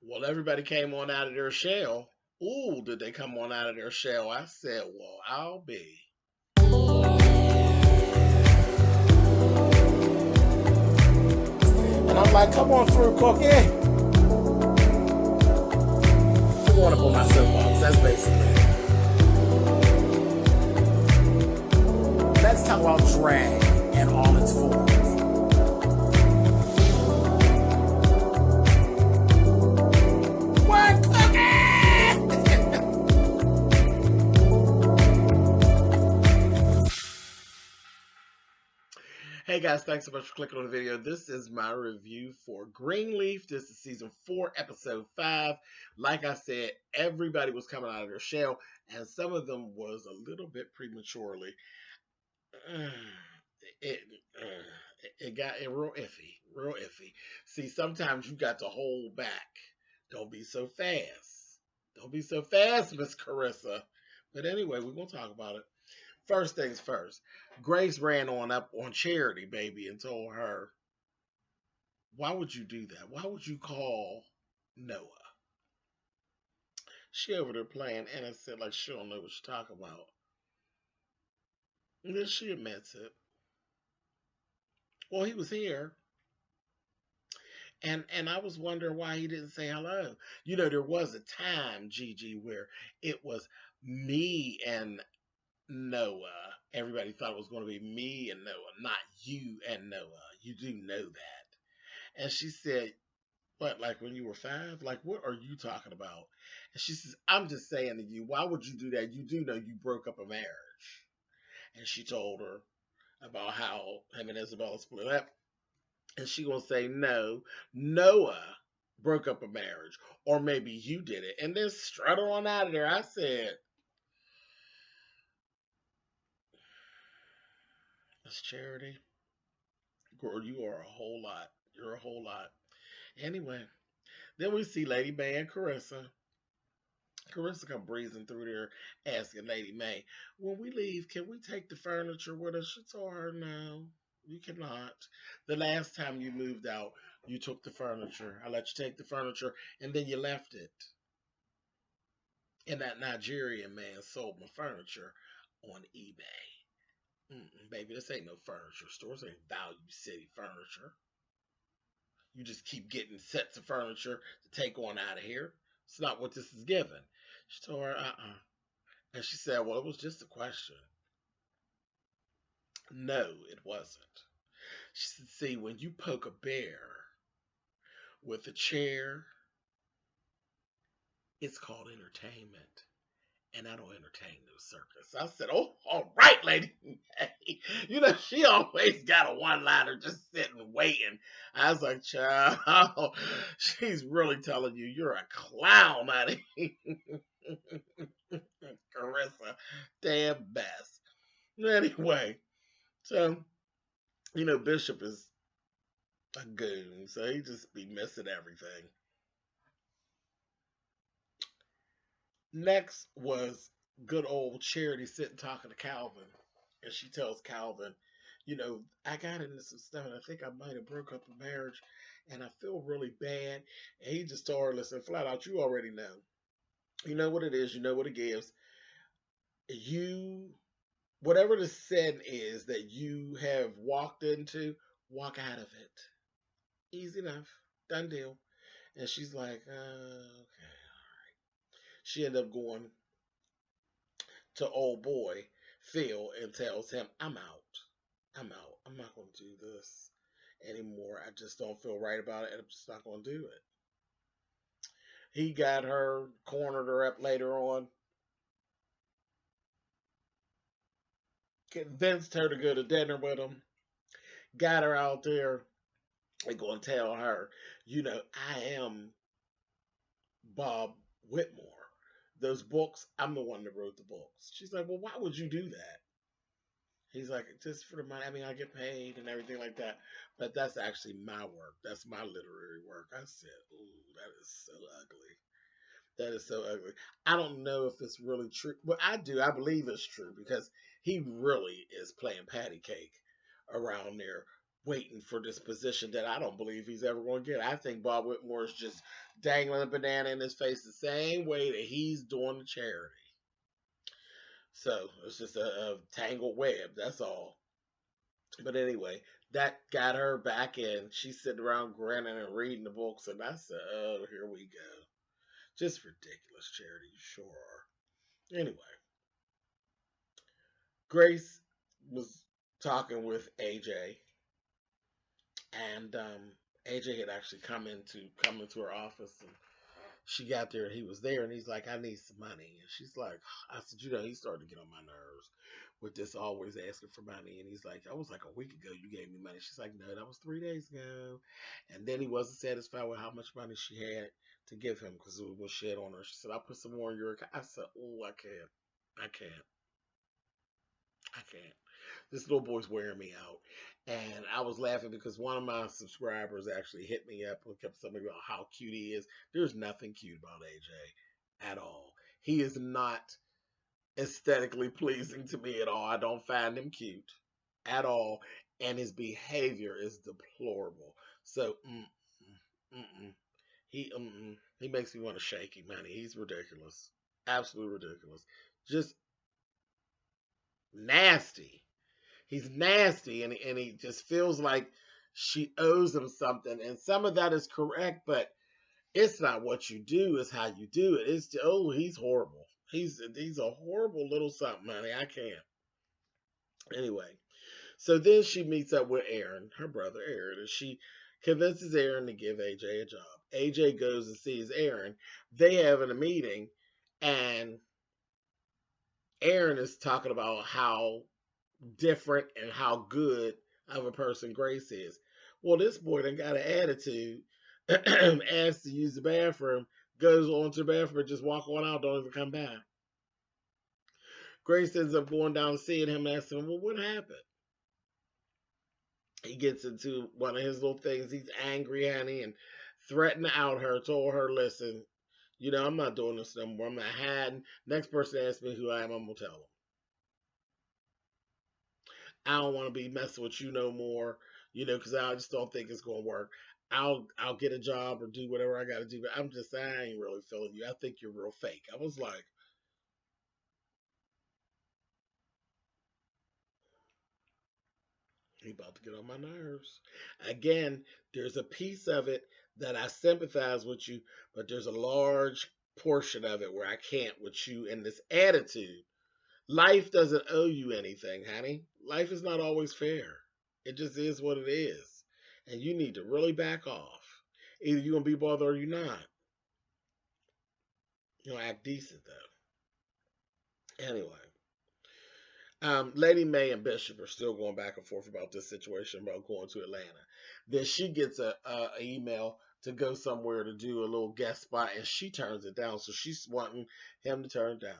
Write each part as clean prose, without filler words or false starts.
Well, everybody came on out of their shell. Ooh, did they come on out of their shell? I said, well, I'll be. And I'm like, come on through, Cookie. I'm going up on my soapbox. That's basically it. Let's talk about drag in all its forms. What, Cookie? Hey guys, thanks so much for clicking on the video. This is my review for Greenleaf. This is season 4, episode 5. Like I said, everybody was coming out of their shell, and some of them was a little bit prematurely. It, it got real iffy, real iffy. See, sometimes you got to hold back. Don't be so fast. Don't be so fast, Miss Carissa. But anyway, we're gonna talk about it. First things first, Grace ran on up on Charity, baby, and told her, why would you do that? Why would you call Noah? She over there playing innocent like she don't know what she's talking about. And then she admits it. Well, he was here. And I was wondering why he didn't say hello. You know, there was a time, Gigi, where it was me and Noah. Everybody thought it was going to be me and Noah, not you and Noah. You do know that. And she said, what, like when you were 5? Like, what are you talking about? And she says, I'm just saying to you, why would you do that? You do know you broke up a marriage. And she told her about how him and Isabella split up. And she gonna say, no, Noah broke up a marriage. Or maybe you did it. And then strut on out of there. I said, Miss Charity, girl, you are a whole lot. You're a whole lot. Anyway, then we see Lady Mae and Carissa. Carissa come breezing through there asking Lady Mae, when we leave, can we take the furniture with us? She told her, no, you cannot. The last time you moved out, you took the furniture. I let you take the furniture, and then you left it. And that Nigerian man sold my furniture on eBay. Baby, this ain't no furniture store. This ain't Value City Furniture. You just keep getting sets of furniture to take on out of here. It's not what this is given. She told her, And she said, well, it was just a question. No, it wasn't. She said, see, when you poke a bear with a chair, it's called entertainment. And I don't entertain no circus. I said, oh, all right, Lady Mae. You know, she always got a one-liner just sitting waiting. I was like, child, she's really telling you you're a clown, honey. Carissa, damn best. Anyway, so, you know, Bishop is a goon, so he just be missing everything. Next was good old Charity sitting talking to Calvin. And she tells Calvin, you know, I got into some stuff and I think I might have broke up a marriage and I feel really bad. And he just told her, listen, flat out, you already know. You know what it is, you know what it gives. You, whatever the sin is that you have walked into, walk out of it. Easy enough. Done deal. And she's like, okay. She ended up going to old boy Phil and tells him, I'm out. I'm out. I'm not going to do this anymore. I just don't feel right about it, and I'm just not going to do it. He got her, cornered her up later on, convinced her to go to dinner with him, got her out there, and going to tell her, you know, I am Bob Whitmore. Those books, I'm the one that wrote the books. She's like, well, why would you do that? He's like, just for the money. I mean, I get paid and everything like that. But that's actually my work. That's my literary work. I said, ooh, that is so ugly. That is so ugly. I don't know if it's really true. Well, I do. I believe it's true because he really is playing patty cake around there. waiting for this position that I don't believe he's ever going to get. I think Bob Whitmore is just dangling a banana in his face the same way that he's doing the charity. So it's just a tangled web. That's all. But anyway, that got her back in. She's sitting around grinning and reading the books, and I said, "Oh, here we go. Just ridiculous charity, you sure are." Anyway, Grace was talking with AJ, and AJ had actually come into her office, and she got there, and he was there, and he's like, "I need some money," and she's like, "I said, he's starting to get on my nerves with this always asking for money," and he's like, "That was like a week ago you gave me money." She's like, "No, that was 3 days ago," and then he wasn't satisfied with how much money she had to give him because it was shed on her. She said, "I'll put some more in your account." I said, "Oh, I can't, I can't." This little boy's wearing me out. And I was laughing because one of my subscribers actually hit me up and kept telling me about how cute he is. There's nothing cute about AJ at all. He is not aesthetically pleasing to me at all. I don't find him cute at all. And his behavior is deplorable. So, mm-mm. He makes me want to shake him, honey. He's ridiculous. Absolutely ridiculous. Just nasty. He's nasty, and he just feels like she owes him something. And some of that is correct, but it's not what you do; it's how you do it. It's just, oh, he's horrible. He's a horrible little something, honey. I can't. Anyway, so then she meets up with Aaron, her brother Aaron, and she convinces Aaron to give AJ a job. AJ goes and sees Aaron. They having a meeting, and Aaron is talking about how different and how good of a person Grace is. Well, this boy done got an attitude, asks to use the bathroom, goes on to the bathroom and just walk on out, don't even come back. Grace ends up going down and seeing him and asking him, "Well, what happened?" He gets into one of his little things. He's angry, honey, and threatened to out her, told her, "Listen, I'm not doing this no more. I'm not hiding. Next person asks me who I am, I'm going to tell them. I don't want to be messing with you no more, because I just don't think it's gonna work. I'll get a job or do whatever I got to do, but I ain't really feeling you. I think you're real fake." I was like, he about to get on my nerves. Again, there's a piece of it that I sympathize with you, but there's a large portion of it where I can't with you and this attitude. Life doesn't owe you anything, honey. Life is not always fair. It just is what it is. And you need to really back off. Either you're going to be bothered or you're not. Act decent, though. Anyway, Lady Mae and Bishop are still going back and forth about this situation about going to Atlanta. Then she gets a email to go somewhere to do a little guest spot, and she turns it down. So she's wanting him to turn it down.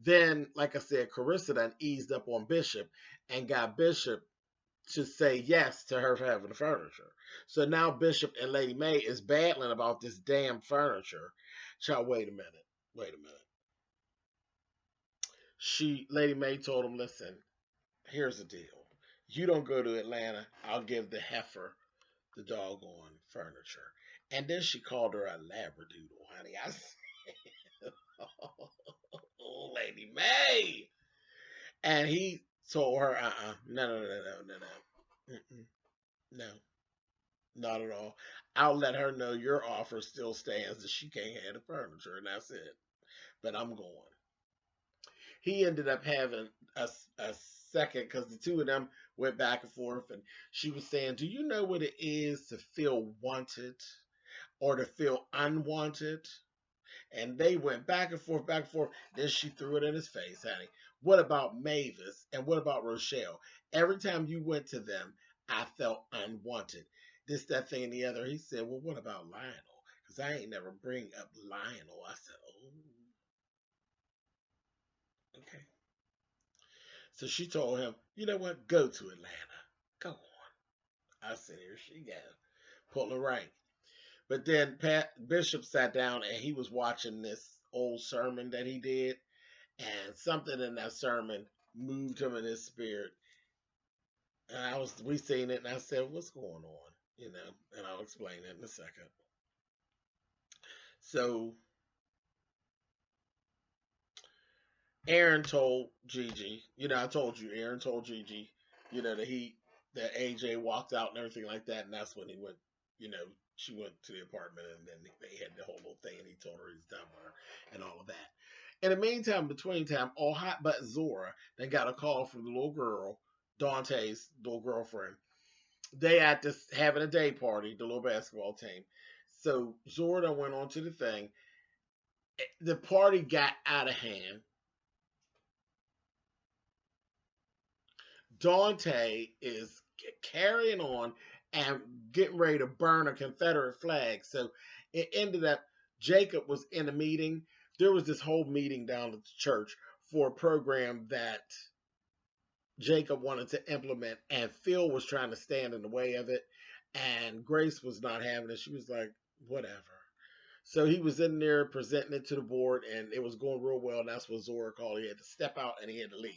Then, like I said, Carissa then eased up on Bishop and got Bishop to say yes to her having the furniture. So now Bishop and Lady Mae is battling about this damn furniture. Child, wait a minute. Wait a minute. Lady Mae told him, "Listen, here's the deal. You don't go to Atlanta, I'll give the heifer the doggone furniture." And then she called her a labradoodle, honey. I said, "Oh, Lady Mae." And he told her, no, no, not at all. I'll let her know your offer still stands, that she can't have the furniture, and that's it. But I'm going. He ended up having a second because the two of them went back and forth, and she was saying, "Do you know what it is to feel wanted or to feel unwanted?" And they went back and forth, back and forth. Then she threw it in his face, honey. "What about Mavis and what about Rochelle? Every time you went to them, I felt unwanted. This, that thing, and the other." He said, "Well, what about Lionel? Because I ain't never bring up Lionel." I said, "Oh, okay." So she told him, "You know what? Go to Atlanta. Go on." I said, "Here she goes, pulling rank." But then Bishop sat down and he was watching this old sermon that he did, and something in that sermon moved him in his spirit. And we seen it, and I said, "What's going on?" And I'll explain it in a second. So Aaron told Gigi, I told you, Aaron told Gigi, that AJ walked out and everything like that, and that's when he went, you know, she went to the apartment, and then they had the whole little thing, and he told her he's done with her and all of that. In the meantime, between time, all hot but Zora then got a call from the little girl, Dante's little girlfriend. They at this having a day party, the little basketball team. So Zora done went on to the thing. The party got out of hand. Dante is carrying on and getting ready to burn a Confederate flag. So it ended up Jacob was in a meeting. There was this whole meeting down at the church for a program that Jacob wanted to implement, and Phil was trying to stand in the way of it, and Grace was not having it. She was like, whatever. So he was in there presenting it to the board, and it was going real well. And that's what Zora called. He had to step out and he had to leave.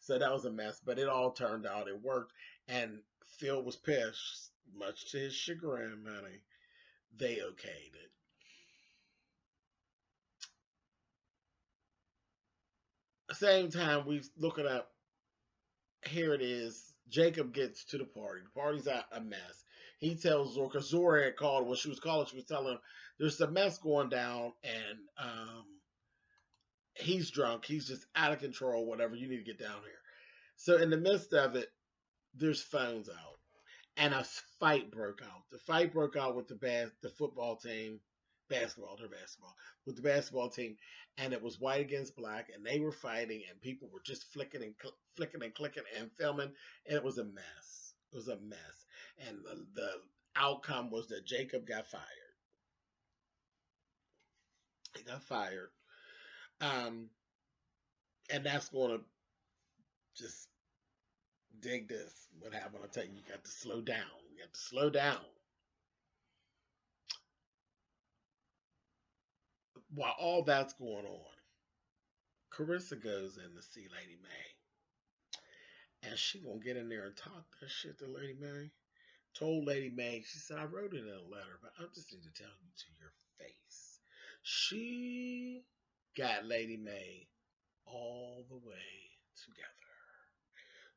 So that was a mess, but it all turned out. It worked, and Phil was pissed, much to his chagrin, honey. They okayed it. Same time, we looking up. Here it is. Jacob gets to the party. The party's a mess. He tells Zora, because Zora had called when she was calling. She was telling him there's a mess going down, and he's drunk. He's just out of control. Whatever. You need to get down here. So in the midst of it, there's phones out, and a fight broke out. The fight broke out with the football team, basketball, with the basketball team, and it was white against black, and they were fighting, and people were just flicking and clicking and filming, and it was a mess. It was a mess, and the outcome was that Jacob got fired. He got fired, um, and that's going to just dig this. What happened? I tell you, you got to slow down. You got to slow down. While all that's going on, Carissa goes in to see Lady Mae, and she gonna get in there and talk that shit to Lady Mae. Told Lady Mae, she said, I wrote it in a letter, but I just need to tell you to your face. She got Lady Mae all the way together.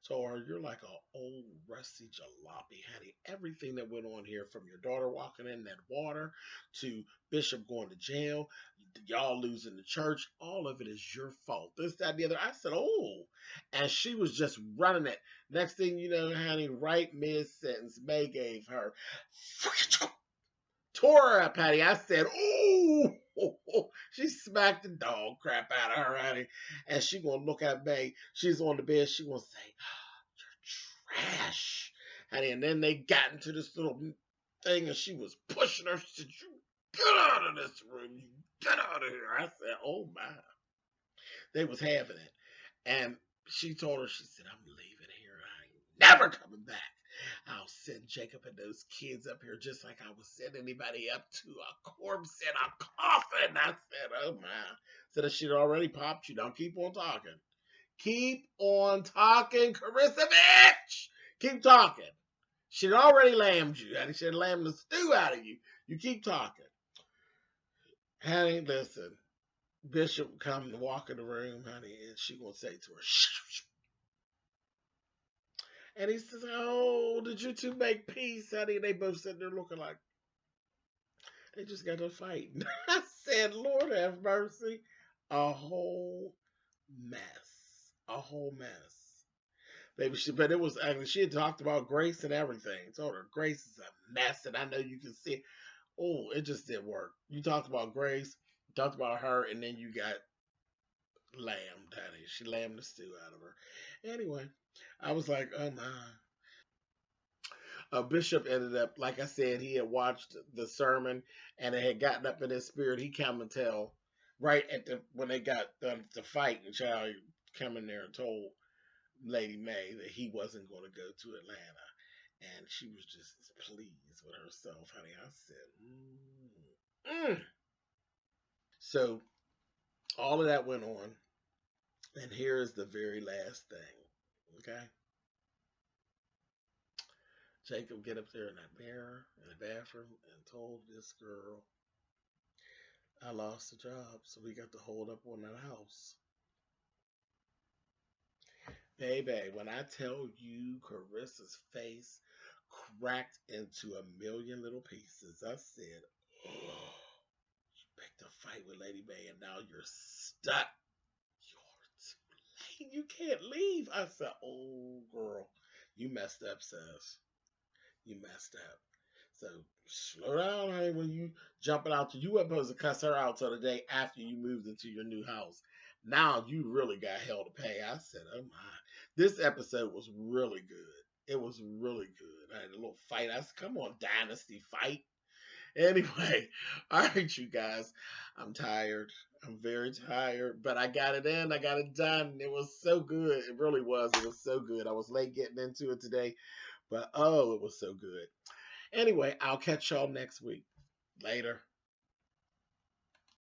So, or you're like a old rusty jalopy, honey. Everything that went on here, from your daughter walking in that water to Bishop going to jail, y'all losing the church, all of it is your fault. This, that, and the other. I said, oh, and she was just running it. Next thing you know, honey, right mid sentence, May gave her tore her up, honey. I said, ooh. She smacked the dog crap out of her, honey. And she gonna look at May. She's on the bed. She gonna say, trash. And then they got into this little thing, and she was pushing her. She said, you get out of this room. You get out of here. I said, oh my. They was having it. And she told her, she said, I'm leaving here. I ain't never coming back. I'll send Jacob and those kids up here just like I would send anybody up to a corpse in a coffin. I said, oh my. So that she'd already popped you. Don't keep on talking. Keep on talking, Carissa bitch. Keep talking. She'd already lammed you, honey. She'd lammed the stew out of you. You keep talking. Honey, listen. Bishop come to walk in the room, honey, and she gonna say to her, shh, shh. And he says, oh, did you two make peace, honey? And they both sitting there looking like they just got to fight. I said, Lord have mercy. A whole mess. A whole mess. Baby, but it was actually, she had talked about Grace and everything. I told her Grace is a mess, and I know you can see it. Oh, it just didn't work. You talked about Grace, talked about her, and then you got lammed, honey. She lammed the stew out of her. Anyway, I was like, oh my. Bishop ended up, like I said, he had watched the sermon and it had gotten up in his spirit. He come and tell right at the when they got the fight, and child come in there and told Lady Mae that he wasn't going to go to Atlanta, and she was just pleased with herself, honey. I said, So all of that went on, and here is the very last thing. Okay, Jacob get up there in that mirror in the bathroom and told this girl, I lost the job, so we got to hold up on that house. Baby, when I tell you Carissa's face cracked into a million little pieces, I said, oh, you picked a fight with Lady Mae and now you're stuck. You're too late. You can't leave. I said, oh, girl, you messed up, sis. You messed up. So slow down, honey, when you jumping out. You weren't supposed to cuss her out till the day after you moved into your new house. Now you really got hell to pay. I said, oh my. This episode was really good. It was really good. I had a little fight. I said, come on, Dynasty fight. Anyway, all right, you guys. I'm tired. I'm very tired, but I got it in. I got it done. It was so good. It really was. It was so good. I was late getting into it today, but oh, it was so good. Anyway, I'll catch y'all next week. Later.